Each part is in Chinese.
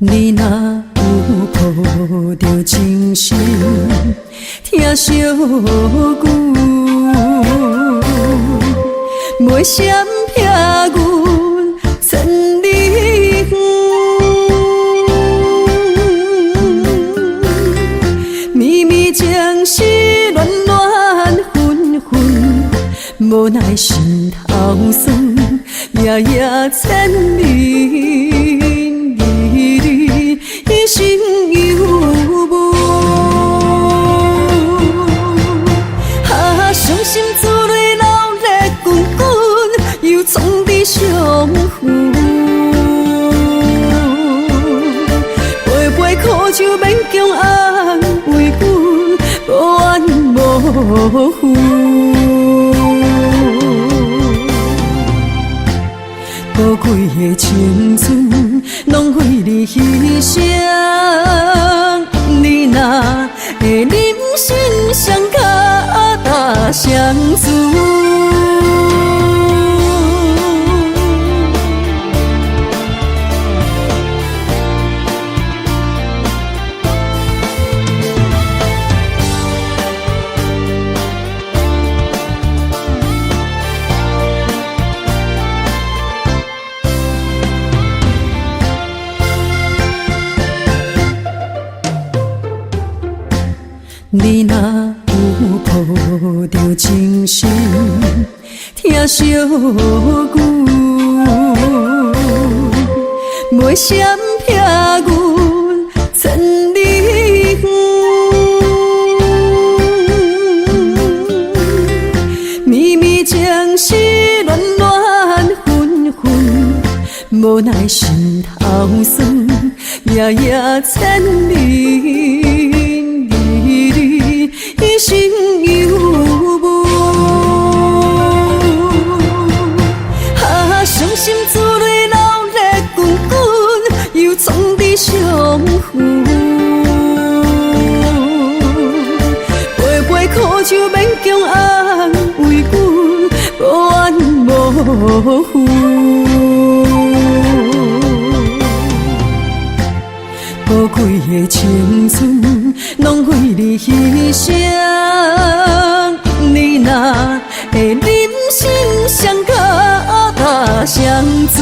你若有抱着真心听小句，袂闪避阮千里远。绵绵情丝乱乱纷纷，无奈心头酸，夜夜千里离离，一心犹无。伤心珠泪流泪滚滚，又创伫伤痕。杯杯苦酒勉强安慰阮，无怨无负。宝贵的青春，拢为你牺牲。你若会忍心双脚踏双船。你若有抱着真心听小句，袂闪避阮千里远。绵绵情丝乱乱纷纷，无奈心头酸，夜夜千里。一心犹无，伤心珠泪流泪滚滚，又创伫伤痕。杯杯苦酒勉强安慰阮，无怨无负。宝贵的青春，拢为你牺牲。你若会忍心双脚踏双船，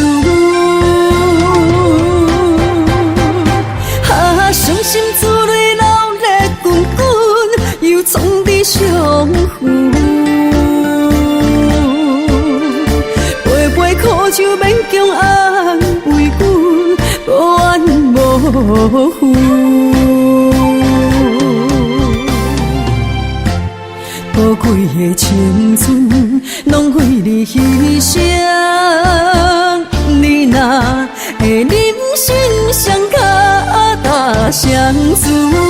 伤心珠泪流泪滚滚，又创伫伤痕。杯杯苦酒勉强安慰阮，无怨无负。宝贵的青春，拢为你牺牲。你若会忍心双脚踏双船。